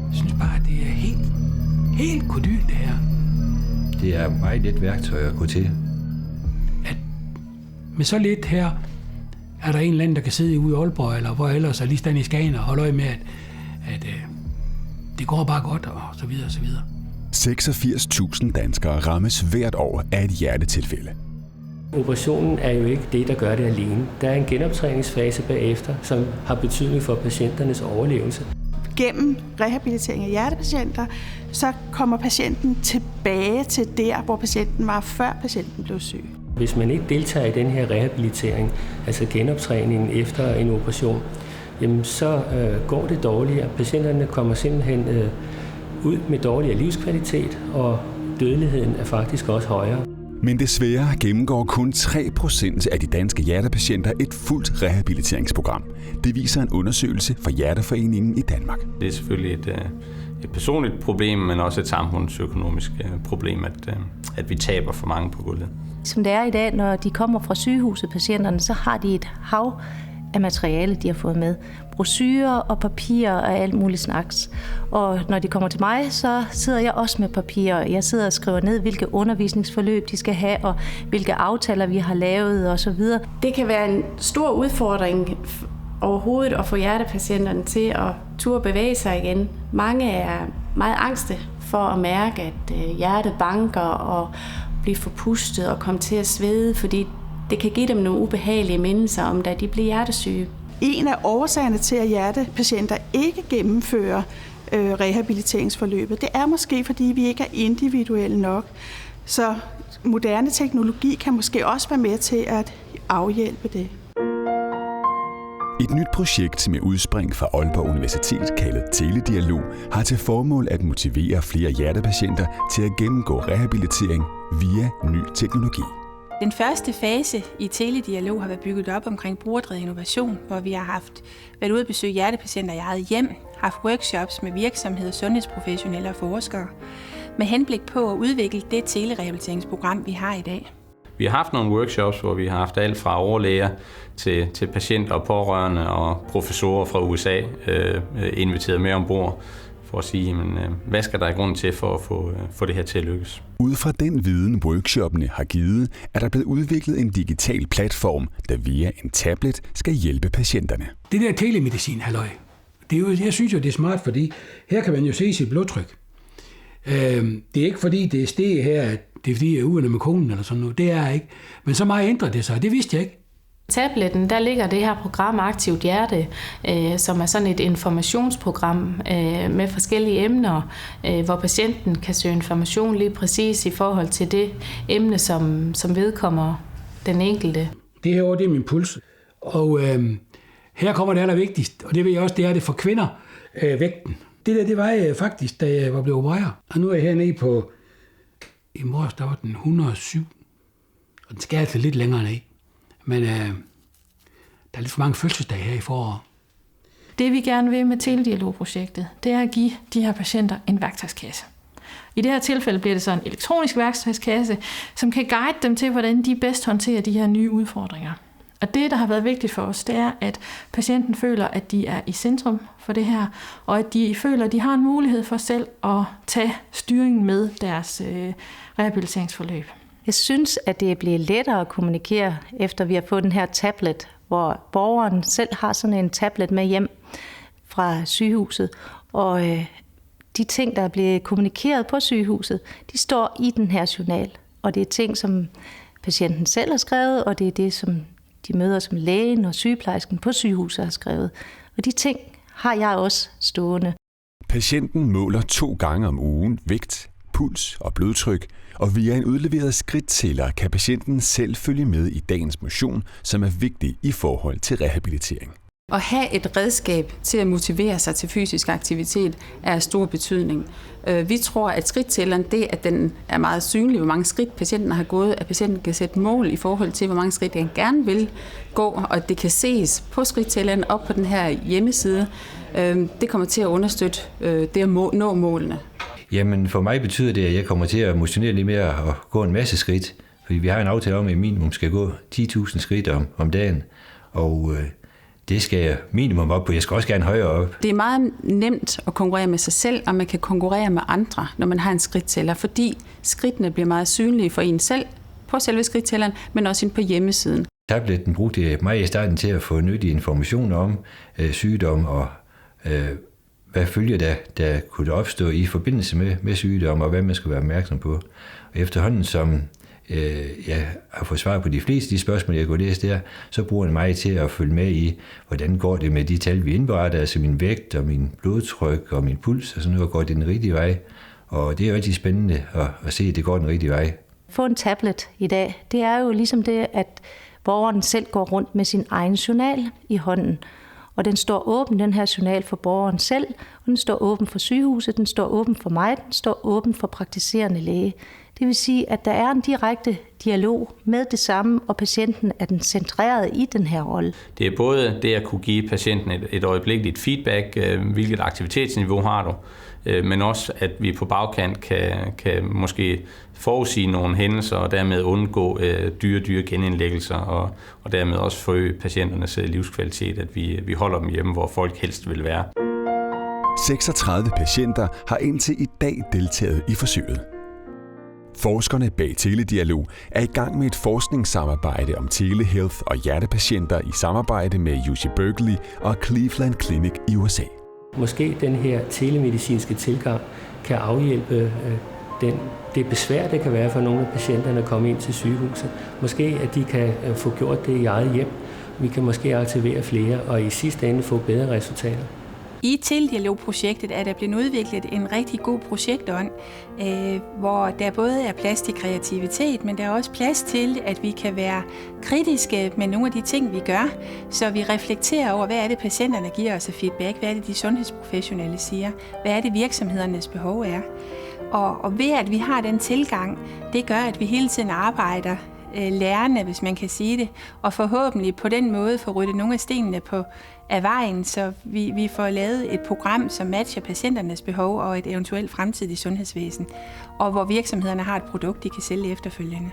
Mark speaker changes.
Speaker 1: Jeg synes bare, det er helt kodylt, det her.
Speaker 2: Det er meget let værktøj at gå til.
Speaker 1: At med så lidt her, er der en eller anden, der kan sidde ude i Aalborg, eller hvor ellers, og lige stand i Skagen og holde øje med, at det går bare godt, og så videre, og så videre.
Speaker 3: 86.000 danskere rammes hvert år af et hjertetilfælde.
Speaker 4: Operationen er jo ikke det, der gør det alene. Der er en genoptræningsfase bagefter, som har betydning for patienternes overlevelse.
Speaker 5: Gennem rehabilitering af hjertepatienter, så kommer patienten tilbage til der, hvor patienten var, før patienten blev syg.
Speaker 4: Hvis man ikke deltager i den her rehabilitering, altså genoptræningen efter en operation, jamen så går det dårligere. Patienterne kommer simpelthen ud med dårligere livskvalitet, og dødeligheden er faktisk også højere.
Speaker 3: Men desværre gennemgår kun 3% af de danske hjertepatienter et fuldt rehabiliteringsprogram. Det viser en undersøgelse fra Hjerteforeningen i Danmark.
Speaker 6: Det er selvfølgelig et personligt problem, men også et samfundsøkonomisk problem, at vi taber for mange på gulvet.
Speaker 7: Som det er i dag, når de kommer fra sygehuset, patienterne, så har de et hav af materiale, de har fået med. Brochurer og papirer og alt muligt snaks. Og når de kommer til mig, så sidder jeg også med papirer. Jeg sidder og skriver ned, hvilke undervisningsforløb de skal have, og hvilke aftaler vi har lavet osv.
Speaker 8: Det kan være en stor udfordring overhovedet at få hjertepatienterne til at turde bevæge sig igen. Mange er meget angste for at mærke, at hjertet banker og blive forpustet og komme til at svede, fordi det kan give dem nogle ubehagelige mindelser om, da de bliver hjertesyge.
Speaker 5: En af årsagerne til, at hjertepatienter ikke gennemfører rehabiliteringsforløbet, det er måske, fordi vi ikke er individuelle nok. Så moderne teknologi kan måske også være med til at afhjælpe det.
Speaker 3: Et nyt projekt med udspring fra Aalborg Universitet, kaldet Teledialog, har til formål at motivere flere hjertepatienter til at gennemgå rehabilitering via ny teknologi.
Speaker 9: Den første fase i Teledialog har været bygget op omkring brugerdrevet innovation, hvor vi har været ude at besøge hjertepatienter i eget hjem, haft workshops med virksomheder, sundhedsprofessionelle og forskere, med henblik på at udvikle det telerehabiliteringsprogram, vi har i dag.
Speaker 6: Vi har haft nogle workshops, hvor vi har haft alt fra overlæger til patienter og pårørende og professorer fra USA inviteret med ombord for at sige, hvad skal der i grunden til for at få det her til at lykkes.
Speaker 3: Ud fra den viden, workshoppene har givet, er der blevet udviklet en digital platform, der via en tablet skal hjælpe patienterne.
Speaker 1: Det der telemedicin, halløj, det er jo, jeg synes jo, det er smart, fordi her kan man jo se sit blodtryk. Det er ikke fordi, det er steg her, at det er fordi, jeg er ude med konen eller sådan noget. Det er ikke. Men så meget ændrer det sig, det vidste jeg ikke.
Speaker 10: I tabletten, der ligger det her program Aktivt Hjerte, som er sådan et informationsprogram med forskellige emner, hvor patienten kan søge information lige præcis i forhold til det emne, som vedkommer den enkelte.
Speaker 1: Det her det er min puls, og her kommer det allervigtigste, og det ved jeg også, det er det for kvinder, vægten. Det var jeg faktisk, da jeg var blevet opereret. Og nu er jeg hernede på, i morges, der var den 107, og den skal altså lidt længere ned. Men der er lidt for mange fødselsdage her i foråret.
Speaker 11: Det vi gerne vil med Teledialog-projektet, det er at give de her patienter en værktøjskasse. I det her tilfælde bliver det så en elektronisk værktøjskasse, som kan guide dem til, hvordan de bedst håndterer de her nye udfordringer. Og det, der har været vigtigt for os, det er, at patienten føler, at de er i centrum for det her, og at de føler, at de har en mulighed for selv at tage styringen med deres rehabiliteringsforløb.
Speaker 7: Jeg synes, at det bliver lettere at kommunikere, efter vi har fået den her tablet, hvor borgeren selv har sådan en tablet med hjem fra sygehuset. Og de ting, der bliver kommunikeret på sygehuset, de står i den her journal. Og det er ting, som patienten selv har skrevet, og det er det, som de møder som lægen og sygeplejersken på sygehuset har skrevet. Og de ting har jeg også stående.
Speaker 3: Patienten måler 2 gange om ugen vægt, puls og blodtryk, og via en udleveret skridttæller kan patienten selv følge med i dagens motion, som er vigtig i forhold til rehabilitering.
Speaker 9: At have et redskab til at motivere sig til fysisk aktivitet er af stor betydning. Vi tror, at skridttælleren, det at den er meget synlig, hvor mange skridt patienten har gået, at patienten kan sætte mål i forhold til, hvor mange skridt den gerne vil gå, og det kan ses på skridttælleren op på den her hjemmeside. Det kommer til at understøtte det at nå målene.
Speaker 2: Jamen for mig betyder det, at jeg kommer til at motionere lidt mere og gå en masse skridt, fordi vi har en aftale om, at minimum skal gå 10.000 skridt om dagen, og det skal jeg minimum op på. Jeg skal også gerne højere op.
Speaker 9: Det er meget nemt at konkurrere med sig selv, og man kan konkurrere med andre, når man har en skridttæller, fordi skridtene bliver meget synlige for en selv på selve skridttælleren, men også inde på hjemmesiden.
Speaker 2: Tabletten brugte jeg meget i starten til at få nyttig information om sygdom og hvad følger der kunne opstå i forbindelse med sygdom, og hvad man skal være opmærksom på. Og efterhånden, som jeg har fået svar på de fleste af de spørgsmål, jeg går læse der, så bruger jeg mig til at følge med i, hvordan går det med de tal, vi indberetter, altså min vægt og min blodtryk og min puls, og sådan noget, går det den rigtige vej. Og det er rigtig spændende at se, at det går den rigtige vej.
Speaker 7: Få en tablet i dag, det er jo ligesom det, at borgeren selv går rundt med sin egen journal i hånden. Og den står åben, den her journal, for borgeren selv, og den står åben for sygehuset, den står åben for mig, den står åben for praktiserende læge. Det vil sige, at der er en direkte dialog med det samme, og patienten er den centreret i den her rolle.
Speaker 6: Det er både det at kunne give patienten et øjeblikkeligt feedback, hvilket aktivitetsniveau har du, men også at vi på bagkant kan måske forudsige nogle hændelser og dermed undgå dyre genindlæggelser og dermed også forøge patienternes livskvalitet, at vi holder dem hjemme, hvor folk helst vil være.
Speaker 3: 36 patienter har indtil i dag deltaget i forsøget. Forskerne bag Teledialog er i gang med et forskningssamarbejde om telehealth og hjertepatienter i samarbejde med UC Berkeley og Cleveland Clinic i USA.
Speaker 4: Måske den her telemedicinske tilgang kan afhjælpe det besvær, det kan være for nogle af patienterne at komme ind til sygehuset. Måske at de kan få gjort det i eget hjem. Vi kan måske aktivere flere og i sidste ende få bedre resultater.
Speaker 12: I Teledialog-projektet er der blevet udviklet en rigtig god projektånd, hvor der både er plads til kreativitet, men der er også plads til, at vi kan være kritiske med nogle af de ting, vi gør, så vi reflekterer over, hvad er det, patienterne giver os af feedback, hvad er det, de sundhedsprofessionelle siger, hvad er det, virksomhedernes behov er. Og ved at vi har den tilgang, det gør, at vi hele tiden arbejder lærende, hvis man kan sige det, og forhåbentlig på den måde får ryddet nogle af stenene af vejen, så vi får lavet et program, som matcher patienternes behov og et eventuelt fremtidigt sundhedsvæsen, og hvor virksomhederne har et produkt, de kan sælge efterfølgende.